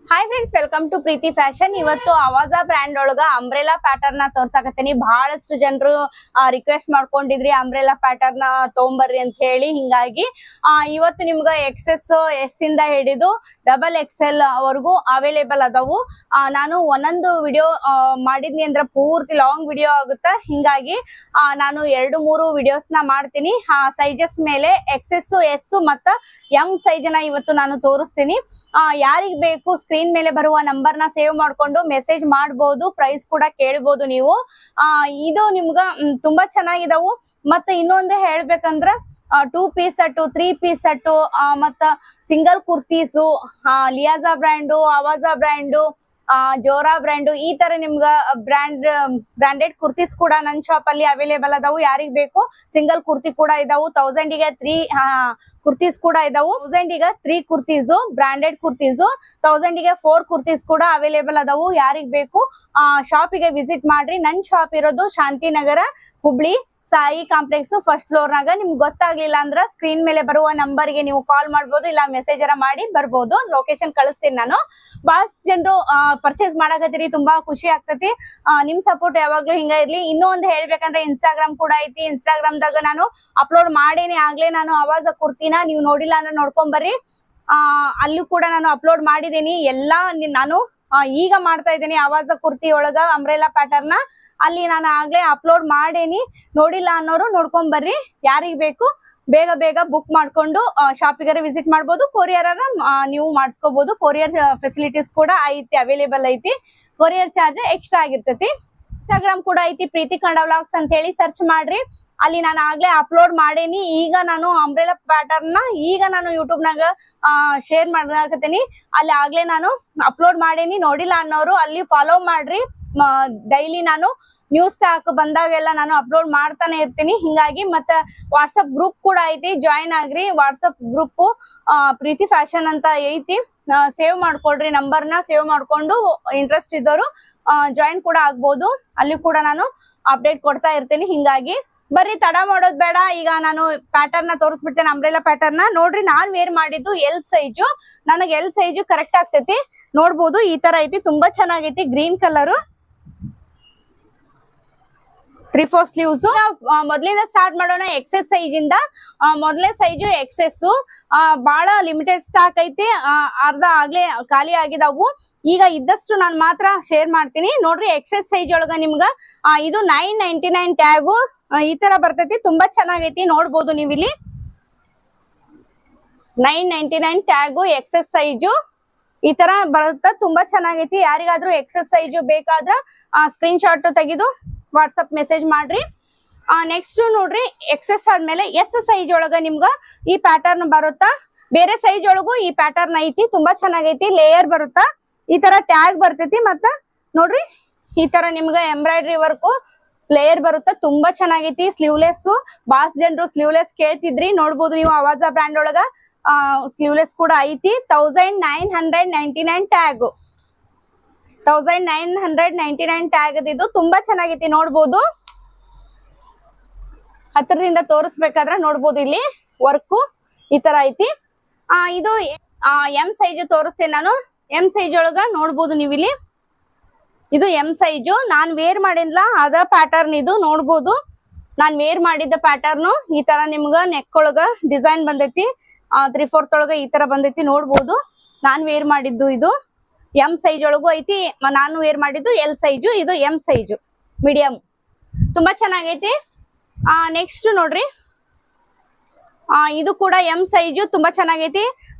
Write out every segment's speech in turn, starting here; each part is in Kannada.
Hi friends, welcome to Preethi Fashion. ಇವತ್ತು ಅವಾಜಾ ಬ್ರ್ಯಾಂಡ್ ಒಳಗ ಅಂಬ್ರೆಲಾ ಪ್ಯಾಟರ್ನ್ ನ ತೋರ್ಸಾಕತ್ತೀನಿ. ಬಹಳಷ್ಟು ಜನರು ರಿಕ್ವೆಸ್ಟ್ ಮಾಡ್ಕೊಂಡಿದ್ರಿ ಅಂಬ್ರೆಲಾ ಪ್ಯಾಟರ್ನ್ ತಗೊಂಬರ್ರಿ ಅಂತ ಹೇಳಿ. ಹಿಂಗಾಗಿ ಇವತ್ತು ನಿಮ್ಗ ಎಕ್ಸೆಸ್ ಎಸ್ ಇಂದ ಹಿಡಿದು XXL ವರೆಗೂ ಅವೈಲೇಬಲ್ ಅದಾವು. ನಾನು ಒಂದೊಂದು ವಿಡಿಯೋ ಮಾಡಿದ್ನಿ ಅಂದ್ರೆ ಪೂರ್ತಿ ಲಾಂಗ್ ವಿಡಿಯೋ ಆಗುತ್ತೆ. ಹಿಂಗಾಗಿ ನಾನು 2-3 ವಿಡಿಯೋಸ್ ನ ಮಾಡ್ತೀನಿ. ಸೈಜಸ್ ಮೇಲೆ XS, S ಮತ್ತ M ಸೈಜ್ ನ ಇವತ್ತು ನಾನು ತೋರಿಸ್ತೀನಿ. ಯಾರಿಗ್ ಬೇಕು ಸ್ಕ್ರೀನ್ ಮೇಲೆ ಬರುವ ನಂಬರ್ ನ ಸೇವ್ ಮಾಡ್ಕೊಂಡು ಮೆಸೇಜ್ ಮಾಡಬಹುದು. ಪ್ರೈಸ್ ಕೂಡ ಕೇಳಬಹುದು ನೀವು. ಇದು ನಿಮ್ಗ ತುಂಬಾ ಚೆನ್ನಾಗಿದಾವು. ಮತ್ತೆ ಇನ್ನೊಂದು ಹೇಳ್ಬೇಕಂದ್ರ 2 ಪೀಸ್ ಸೆಟ್, 3 ಪೀಸ್ ಸೆಟ್, ಮತ್ತ ಸಿಂಗಲ್ ಕುರ್ತೀಸು, ಲಿಯಾಜಾ ಬ್ರ್ಯಾಂಡು, ಅವಾಜಾ ಬ್ರ್ಯಾಂಡು, ಜೋರಾ ಬ್ರ್ಯಾಂಡು, ಈ ತರ ನಿಮ್ಗ ಬ್ರಾಂಡೆಡ್ ಕುರ್ತೀಸ್ ಕೂಡ ನನ್ನ ಶಾಪ್ ಅಲ್ಲಿ ಅವೈಲೇಬಲ್ ಅದಾವು. ಯಾರಿಗ್ ಬೇಕು ಸಿಂಗಲ್ ಕುರ್ತಿ ಕೂಡ ಇದಾವು. 1000 ಗೆ 3 ಕುರ್ತೀಸ್ ಕೂಡ ಇದಾವು. 1000 ಗೆ 3 ಕುರ್ತೀಸ್ ಬ್ರಾಂಡೆಡ್ ಕುರ್ತೀಸ್, 1000 ಗೆ 4 ಕುರ್ತೀಸ್ ಕೂಡ ಅವೈಲೇಬಲ್ ಅದಾವು. ಯಾರಿಗ್ ಬೇಕು ಶಾಪಿಗೆ ವಿಸಿಟ್ ಮಾಡ್ರಿ. ನನ್ ಶಾಪ್ ಇರೋದು Shantinagar, Hubli, Sai complex first floor ನಾಗ. ನಿಮ್ಗೆ ಗೊತ್ತಾಗ್ಲಿಲ್ಲ ಅಂದ್ರ ಸ್ಕ್ರೀನ್ ಮೇಲೆ ಬರುವ ನಂಬರ್ ಗೆ ನೀವು ಕಾಲ್ ಮಾಡ್ಬೋದು, ಇಲ್ಲ ಮೆಸೇಜ್ ಮಾಡಿ ಬರ್ಬೋದು. ಲೊಕೇಶನ್ ಕಳಿಸ್ತೀನಿ ನಾನು. ಬಹಳಷ್ಟು ಜನರು ಪರ್ಚೇಸ್ ಮಾಡಕತ್ತೀರಿ, ತುಂಬಾ ಖುಷಿ ಆಗ್ತತಿ. ನಿಮ್ ಸಪೋರ್ಟ್ ಯಾವಾಗ್ಲೂ ಹಿಂಗ ಇರ್ಲಿ. ಇನ್ನೂ ಒಂದು ಹೇಳ್ಬೇಕಂದ್ರೆ ಇನ್ಸ್ಟಾಗ್ರಾಮ್ ಕೂಡ ಐತಿ. ಇನ್ಸ್ಟಾಗ್ರಾಮ್ ದಾಗ ನಾನು ಅಪ್ಲೋಡ್ ಮಾಡೇನಿ ಆಗ್ಲೇ. ನಾನು ಅವಾಜ ಕುರ್ತಿನ ನೀವು ನೋಡಿಲ್ಲ ಅಂದ್ರೆ ನೋಡ್ಕೊಂಡ್ ಬರ್ರಿ. ಅಲ್ಲೂ ಕೂಡ ನಾನು ಅಪ್ಲೋಡ್ ಮಾಡಿದ್ದೀನಿ. ಎಲ್ಲಾ ನಾನು ಈಗ ಮಾಡ್ತಾ ಇದ್ದೀನಿ ಅವಾಜ ಕುರ್ತಿ ಒಳಗ ಅಂಬ್ರೆಲಾ ಪ್ಯಾಟರ್ನ್. ಅಲ್ಲಿ ನಾನು ಆಗ್ಲೇ ಅಪ್ಲೋಡ್ ಮಾಡೇನಿ. ನೋಡಿಲ್ಲ ಅನ್ನೋರು ನೋಡ್ಕೊಂಡ್ ಬರ್ರಿ. ಯಾರಿಗ್ ಬೇಕು ಬೇಗ ಬೇಗ ಬುಕ್ ಮಾಡ್ಕೊಂಡು ಶಾಪಿಗಾರ ವಿಸಿಟ್ ಮಾಡ್ಬೋದು. ಕೊರಿಯರ್ ನೀವು ಮಾಡಿಸ್ಕೋಬಹುದು. ಕೊರಿಯರ್ ಫೆಸಿಲಿಟೀಸ್ ಕೂಡ ಐತಿ, ಅವೈಲೇಬಲ್ ಐತಿ. ಕೊರಿಯರ್ ಚಾರ್ಜ್ ಎಕ್ಸ್ಟ್ರಾ ಆಗಿರ್ತೈತಿ. ಇನ್ಸ್ಟಾಗ್ರಾಮ್ ಕೂಡ ಐತಿ, ಪ್ರೀತಿ ಕನ್ನಡ ವ್ಲಾಗ್ಸ್ ಅಂತ ಹೇಳಿ ಸರ್ಚ್ ಮಾಡ್ರಿ. ಅಲ್ಲಿ ನಾನು ಆಗ್ಲೇ ಅಪ್ಲೋಡ್ ಮಾಡೇನಿ. ಈಗ ನಾನು ಅಂಬ್ರೆಲಾ ಪ್ಯಾಟರ್ನ್ ಈಗ ನಾನು ಯೂಟ್ಯೂಬ್ ನಾಗ ಶೇರ್ ಮಾಡಕತ್ತೀನಿ. ಅಲ್ಲಿ ಆಗ್ಲೇ ನಾನು ಅಪ್ಲೋಡ್ ಮಾಡೇನಿ. ನೋಡಿಲ್ಲ ಅನ್ನೋರು ಅಲ್ಲಿ ಫಾಲೋ ಮಾಡ್ರಿ. ಡೈಲಿ ನಾನು ನ್ಯೂ ಸ್ಟಾಕ್ ಬಂದಾಗೆಲ್ಲ ನಾನು ಅಪ್ಲೋಡ್ ಮಾಡ್ತಾನೆ ಇರ್ತೀನಿ. ಹಿಂಗಾಗಿ ಮತ್ತೆ ವಾಟ್ಸಪ್ ಗ್ರೂಪ್ ಕೂಡ ಐತಿ, ಜಾಯಿನ್ ಆಗ್ರಿ. ವಾಟ್ಸಪ್ ಗ್ರೂಪ್ ಪ್ರೀತಿ ಫ್ಯಾಷನ್ ಅಂತ ಐತಿ. ಸೇವ್ ಮಾಡ್ಕೊಳ್ರಿ, ನಂಬರ್ನ ಸೇವ್ ಮಾಡ್ಕೊಂಡು ಇಂಟ್ರೆಸ್ಟ್ ಇದ್ದವರು ಜಾಯಿನ್ ಕೂಡ ಆಗ್ಬೋದು. ಅಲ್ಲಿ ಕೂಡ ನಾನು ಅಪ್ಡೇಟ್ ಕೊಡ್ತಾ ಇರ್ತೀನಿ. ಹಿಂಗಾಗಿ ಬರ್ರಿ, ತಡ ಮಾಡೋದ್ ಬೇಡ. ಈಗ ನಾನು ಪ್ಯಾಟರ್ನ್ ನ ತೋರಿಸ್ಬಿಡ್ತೇನೆ. ಅಂಬ್ರೆಲಾ ಪ್ಯಾಟರ್ನ್ ನೋಡ್ರಿ. ನಾನ್ ವೇರ್ ಮಾಡಿದ್ದು L ಸೈಜು. ನನಗೆ L ಸೈಜು ಕರೆಕ್ಟ್ ಆಗ್ತೈತಿ. ನೋಡ್ಬೋದು, ಈ ತರ ಐತಿ. ತುಂಬಾ ಚೆನ್ನಾಗೈತಿ. Green colour 3/4 sleeves. ಮೊದ್ಲಿಂದ ಸ್ಟಾರ್ಟ್ ಮಾಡೋಣ. XS ಸೈಜ್ ಇಂದ. ಮೊದಲನೇ ಸೈಜು XS. ಬಹಳ ಲಿಮಿಟೆಡ್ ಸ್ಟಾಕ್ ಐತಿ. ಅರ್ಧ ಆಗ್ಲೇ ಖಾಲಿ ಆಗಿದಾವು. ಈಗ ಇದ್ದಷ್ಟು ನಾನು ಮಾತ್ರ ಶೇರ್ ಮಾಡ್ತೀನಿ. ನೋಡ್ರಿ, XS ಸೈಜ್ ಒಳಗ ನಿಮ್ಗ ಇದು 999 ಟ್ಯಾಗು ಈ ತರ ಬರ್ತೈತಿ. ತುಂಬಾ ಚೆನ್ನಾಗೈತಿ. ನೋಡ್ಬೋದು ನೀವಿಲ್ಲಿ 999 ಟ್ಯಾಗು XS ಸೈಜು ಈ ತರ ಬರುತ್ತೆ. ತುಂಬಾ ಚೆನ್ನಾಗೈತಿ. ಯಾರಿಗಾದ್ರೂ XS ಸೈಜು ಬೇಕಾದ್ರ ಸ್ಕ್ರೀನ್ ಶಾಟ್ ತೆಗೆದು ವಾಟ್ಸಪ್ ಮೆಸೇಜ್ ಮಾಡ್ರಿ. ನೆಕ್ಸ್ಟ್ ನೋಡ್ರಿ, XS ಆದ್ಮೇಲೆ S ಸೈಜ್ ಒಳಗ ನಿಮ್ಗ ಈ ಪ್ಯಾಟರ್ನ್ ಬರುತ್ತಾ. ಬೇರೆ ಸೈಜ್ ಒಳಗು ಈ ಪ್ಯಾಟರ್ನ್ ಐತಿ. ತುಂಬಾ ಚೆನ್ನಾಗೈತಿ. ಲೇಯರ್ ಬರುತ್ತಾ, ಈ ತರ ಟ್ಯಾಗ್ ಬರ್ತೈತಿ. ಮತ್ತ ನೋಡ್ರಿ, ಈ ತರ ನಿಮ್ಗ ಎಂಬ್ರಾಯ್ಡ್ರಿ ವರ್ಕ್ ಲೇಯರ್ ಬರುತ್ತಾ. ತುಂಬಾ ಚೆನ್ನಾಗೈತಿ. ಸ್ಲೀವ್ಲೆಸ್, ಬಾಸ್ ಜನರು ಸ್ಲೀವ್ಲೆಸ್ ಕೇಳ್ತಿದ್ರಿ. ನೋಡ್ಬೋದು ನೀವು ಅವಾಜಾ ಬ್ರ್ಯಾಂಡ್ ಒಳಗ ಸ್ಲೀವ್ಲೆಸ್ ಕೂಡ ಐತಿ. 1999 ಟ್ಯಾಗ್, 1999 ಟ್ಯಾಗ್ ಇದು. ತುಂಬಾ ಚೆನ್ನಾಗೈತಿ. ನೋಡ್ಬೋದು, ಹತ್ರದಿಂದ ತೋರಿಸ್ಬೇಕಾದ್ರೆ ನೋಡ್ಬೋದು ಇಲ್ಲಿ ವರ್ಕ್ ಈ ತರ ಐತಿ. ಇದು M ಸೈಜ್ ತೋರಿಸ್ತೇನೆ ನಾನು. M ಸೈಜ್ ಒಳಗ ನೋಡ್ಬೋದು ನೀವಿಲ್ಲಿ. ಇದು M ಸೈಜು. ನಾನ್ ವೇರ್ ಮಾಡಿದ್ಲ ಅದ ಪ್ಯಾಟರ್ನ್ ಇದು. ನೋಡ್ಬೋದು, ನಾನ್ ವೇರ್ ಮಾಡಿದ್ದ ಪ್ಯಾಟರ್ನು ಈ ತರ ನಿಮ್ಗ ನೆಕ್ ಒಳಗ ಡಿಸೈನ್ ಬಂದೈತಿ. 3/4 ಒಳಗ ಈ ತರ ಬಂದೈತಿ. ನೋಡ್ಬೋದು, ನಾನ್ ವೇರ್ ಮಾಡಿದ್ದು ಇದು M ಸೈಜ್ ಒಳಗೂ ಐತಿ. ನಾನು ವೇರ್ ಮಾಡಿದ್ದು L ಸೈಜು. ಇದು M ಸೈಜು ಮೀಡಿಯಂ. ತುಂಬಾ ಚೆನ್ನಾಗೈತಿ. ನೆಕ್ಸ್ಟ್ ನೋಡ್ರಿ, ಇದು ಕೂಡ M ಸೈಜು. ತುಂಬಾ ಚೆನ್ನಾಗೈತಿ.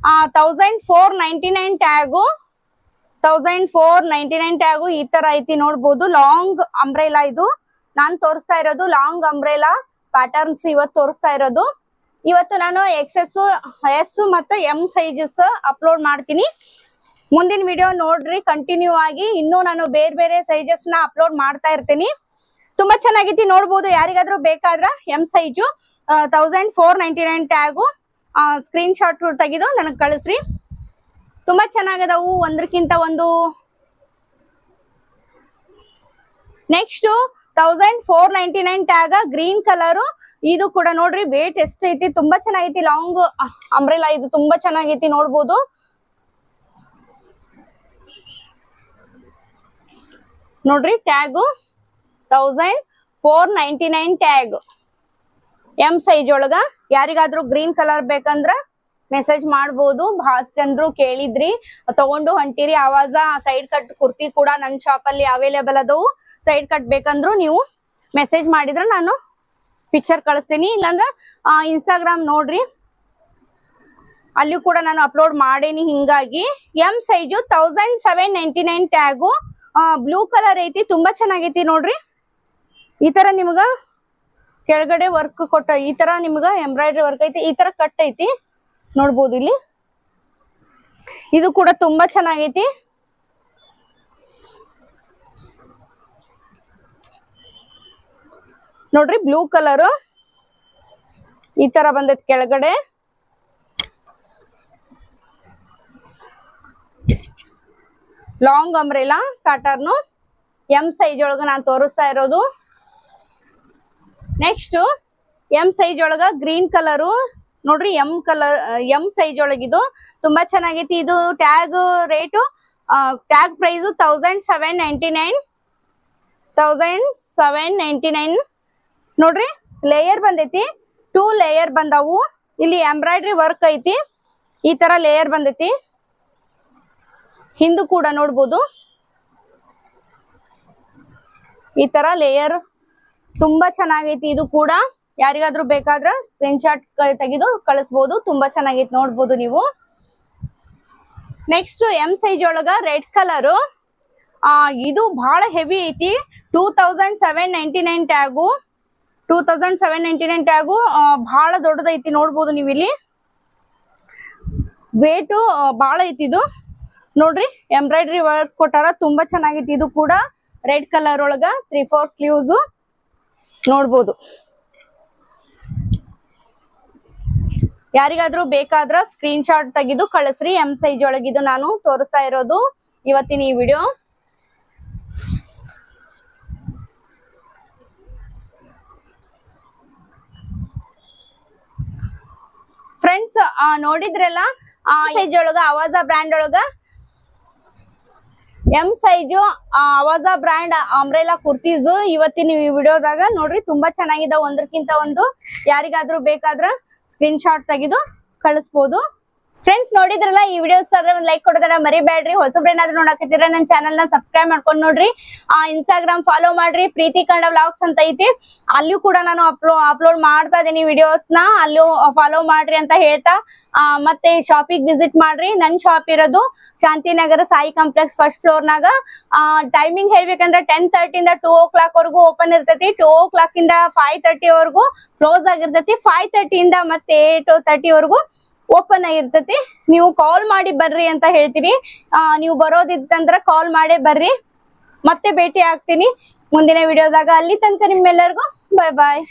1499 ಟ್ಯಾಗು, 1499 ಟ್ಯಾಗು ಈ ತರ ಐತಿ. ನೋಡ್ಬೋದು, ಲಾಂಗ್ ಅಂಬ್ರೆಲಾ ಇದು. ನಾನ್ ತೋರಿಸ್ತಾ ಇರೋದು ಲಾಂಗ್ ಅಂಬ್ರೆಲಾ ಪ್ಯಾಟರ್ನ್ಸ್ ಇವತ್ತು ತೋರಿಸ್ತಾ ಇರೋದು. ಇವತ್ತು ನಾನು XS, S ಮತ್ತು M ಸೈಜಸ್ ಅಪ್ಲೋಡ್ ಮಾಡ್ತೀನಿ. ಮುಂದಿನ ವಿಡಿಯೋ ನೋಡ್ರಿ ಕಂಟಿನ್ಯೂ ಆಗಿ. ಇನ್ನೂ ನಾನು ಬೇರೆ ಬೇರೆ ಸೈಜಸ್ ನ ಅಪ್ಲೋಡ್ ಮಾಡ್ತಾ ಇರ್ತೀನಿ. ತುಂಬಾ ಚೆನ್ನಾಗೈತಿ. ನೋಡ್ಬೋದು, ಯಾರಿಗಾದ್ರೂ ಬೇಕಾದ್ರ M size 1499 tag screen shot ತೆಗೆದು ನನಗೆ ಕಳಿಸ್ರಿ. ತುಂಬಾ ಚೆನ್ನಾಗದವು, ಒಂದ್ರಕ್ಕಿಂತ ಒಂದು. Next 1499 ಟ್ಯಾಗ green colour. ಇದು ಕೂಡ ನೋಡ್ರಿ, ವೇಟ್ ಎಷ್ಟೈತಿ. ತುಂಬಾ ಚೆನ್ನಾಗೈತಿ. ಲಾಂಗ್ ಅಂಬ್ರೆಲಾ ಇದು. ತುಂಬಾ ಚೆನ್ನಾಗೈತಿ. ನೋಡ್ಬೋದು, ನೋಡ್ರಿ ಟ್ಯಾಗು 1499 ಟ್ಯಾಗ್. ಎಂ ಸೈಜ್ ಒಳಗ ಯಾರಿಗಾದ್ರೂ ಗ್ರೀನ್ ಕಲರ್ ಬೇಕಂದ್ರ ಮೆಸೇಜ್ ಮಾಡ್ಬೋದು. ಬಹಳಷ್ಟು ಜನರು ಕೇಳಿದ್ರಿ, ತಗೊಂಡು ಹೊಂಟಿರಿ. ಆವಾಜ ಸೈಡ್ ಕಟ್ ಕುರ್ತಿ ಕೂಡ ನನ್ನ ಶಾಪ್ ಅಲ್ಲಿ ಅವೈಲೇಬಲ್ ಅದವು. ಸೈಡ್ ಕಟ್ ಬೇಕಂದ್ರು ನೀವು ಮೆಸೇಜ್ ಮಾಡಿದ್ರ ನಾನು ಪಿಕ್ಚರ್ ಕಳಿಸ್ತೀನಿ. ಇಲ್ಲಾಂದ್ರ ಇನ್ಸ್ಟಾಗ್ರಾಮ್ ನೋಡ್ರಿ, ಅಲ್ಲಿ ಕೂಡ ನಾನು ಅಪ್ಲೋಡ್ ಮಾಡೇನಿ. ಹಿಂಗಾಗಿ M size 1799 tag. Blue colour ಐತಿ, ತುಂಬಾ ಚೆನ್ನಾಗೈತಿ ನೋಡ್ರಿ. ಈ ತರ ನಿಮ್ಗ ಕೆಳಗಡೆ ವರ್ಕ್ ಕೊಟ್ಟ, ಈ ತರ ನಿಮ್ಗ ಎಂಬ್ರಾಯ್ಡ್ರಿ ವರ್ಕ್ ಐತಿ, ಈ ತರ ಕಟ್ ಐತಿ ನೋಡ್ಬೋದು ಇಲ್ಲಿ. ಇದು ಕೂಡ ತುಂಬಾ ಚೆನ್ನಾಗೈತಿ. ನೋಡ್ರಿ ಬ್ಲೂ ಕಲರ್ ಈ ತರ ಬಂದೈತಿ ಕೆಳಗಡೆ. Long umbrella pattern M size ಒಳಗ ನಾನು ತೋರಿಸ್ತಾ ಇರೋದು. ನೆಕ್ಸ್ಟ್ ಎಂ ಸೈಜ್ ಒಳಗ ಗ್ರೀನ್ ಕಲರು ನೋಡ್ರಿ, ಎಂ ಸೈಜ್ ಒಳಗಿದು ತುಂಬಾ ಚೆನ್ನಾಗೈತಿ. ಇದು ಟ್ಯಾಗ್ ರೇಟು, ಟ್ಯಾಗ್ ಪ್ರೈಸ್ 1799 ನೋಡ್ರಿ. ಲೇಯರ್ ಬಂದೈತಿ, 2 ಲೇಯರ್ ಬಂದವು. ಇಲ್ಲಿ ಎಂಬ್ರಾಯ್ಡ್ರಿ ವರ್ಕ್ ಐತಿ, ಈ ತರ ಲೇಯರ್ ಬಂದೈತಿ. ಹಿಂದು ಕೂಡ ನೋಡ್ಬೋದು ಈ ತರ ಲೇಯರ್, ತುಂಬಾ ಚೆನ್ನಾಗೈತಿ. ಇದು ಕೂಡ ಯಾರಿಗಾದ್ರೂ ಬೇಕಾದ್ರ ಸ್ಕ್ರೀನ್ ಶಾಟ್ ತೆಗೆದು ಕಳಿಸ್ಬೋದು. ತುಂಬಾ ಚೆನ್ನಾಗೈತಿ ನೋಡ್ಬೋದು ನೀವು. ನೆಕ್ಸ್ಟ್ ಎಂ ಸೈಜ್ ಒಳಗ ರೆಡ್ ಕಲರ್, ಇದು ಬಹಳ ಹೆವಿ ಐತಿ. 2799 ಟ್ಯಾಗು. 2799 ಟ್ಯಾಗು ಬಹಳ ದೊಡ್ಡದೈತಿ ನೋಡ್ಬೋದು ನೀವು ಇಲ್ಲಿ. ವೇಟು ಬಹಳ ಐತಿ ಇದು ನೋಡ್ರಿ. ಎಂಬ್ರಾಯ್ಡ್ರಿ ವರ್ಕ್ ಕೊಟ್ಟಾರ, ತುಂಬಾ ಚೆನ್ನಾಗೈತಿ. ಇದು ಕೂಡ ರೆಡ್ ಕಲರ್ ಒಳಗ 3/4 ಸ್ಲೀವ್ಸ್ ನೋಡ್ಬೋದು. ಯಾರಿಗಾದ್ರೂ ಬೇಕಾದ್ರ ಸ್ಕ್ರೀನ್ ಶಾಟ್ ತೆಗೆದು ಕಳಿಸ್ರಿ. ಎಂ ಸೈಜ್ ಒಳಗಿದು ನಾನು ತೋರಿಸ್ತಾ ಇರೋದು ಇವತ್ತಿನ ಈ ವಿಡಿಯೋ. ಫ್ರೆಂಡ್ಸ್ ನೋಡಿದ್ರಲ್ಲ, ಸೈಜ್ ಒಳಗ ಆವಾಜ ಬ್ರ್ಯಾಂಡ್ ಒಳಗ ಎಂ ಸೈಜು ಆವಾಜ ಬ್ರ್ಯಾಂಡ್ ಅಂಬ್ರೆಲಾ ಕುರ್ತೀಸ್ ಇವತ್ತಿನ ಈ ವಿಡಿಯೋದಾಗ ನೋಡ್ರಿ. ತುಂಬಾ ಚೆನ್ನಾಗಿದೆ, ಒಂದಕ್ಕಿಂತ ಒಂದು. ಯಾರಿಗಾದ್ರೂ ಬೇಕಾದ್ರ ಸ್ಕ್ರೀನ್ ಶಾಟ್ ತೆಗೆದು ಕಳಿಸ್ಬೋದು. ಫ್ರೆಂಡ್ಸ್ ನೋಡಿದ್ರಲ್ಲ, ಈ ವಿಡಿಯೋಸ್ ಆದ್ರೆ ಒಂದು ಲೈಕ್ ಕೊಡೋದನ್ನ ಮರಿಬೇಡ್ರಿ. ಹೊಸಬ್ರೇನಾದ್ರೂ ನೋಡಕತ್ತಿರ ನನ್ನ ಚಾನಲ್ ನ ಸಬ್ಸ್ಕ್ರೈಬ್ ಮಾಡ್ಕೊಂಡು ನೋಡ್ರಿ. ಇನ್ಸ್ಟಾಗ್ರಾಮ್ ಫಾಲೋ ಮಾಡ್ರಿ, ಪ್ರೀತಿ ಕನ್ನಡ ವ್ಲಾಗ್ಸ್ ಅಂತ ಐತಿ. ಅಲ್ಲಿಯೂ ಕೂಡ ನಾನು ಅಪ್ಲೋಡ್ ಮಾಡ್ತಾ ಇದೀನಿ ವಿಡಿಯೋಸ್ ನ, ಅಲ್ಲಿಯೂ ಫಾಲೋ ಮಾಡ್ರಿ ಅಂತ ಹೇಳ್ತಾ, ಮತ್ತೆ ಶಾಪಿಗೆ ವಿಸಿಟ್ ಮಾಡ್ರಿ. ನನ್ ಶಾಪ್ ಇರೋದು Shantinagar Sai complex first floor ನಾಗ. ಟೈಮಿಂಗ್ ಹೇಳ್ಬೇಕಂದ್ರೆ 10:30 ಇಂದ 2 o'clock ವರೆಗೂ ಓಪನ್ ಇರ್ತೈತಿ. 2 o'clock ಇಂದ 5:30 ವರೆಗೂ ಕ್ಲೋಸ್ ಆಗಿರ್ತೈತಿ. 5:30 ಇಂದ ಮತ್ತೆ 8:30 ವರೆಗೂ ಓಪನ್ ಆಗಿರ್ತೈತಿ. ನೀವು ಕಾಲ್ ಮಾಡಿ ಬರ್ರಿ ಅಂತ ಹೇಳ್ತೀನಿ. ನೀವು ಬರೋದಿತ್ತಂದ್ರ ಕಾಲ್ ಮಾಡೇ ಬರ್ರಿ. ಮತ್ತೆ ಭೇಟಿ ಆಗ್ತೀನಿ ಮುಂದಿನ ವಿಡಿಯೋದಾಗ. ಅಲ್ಲಿ ತನಕ ನಿಮ್ಮೆಲ್ಲರಿಗೂ ಬಾಯ್ ಬಾಯ್.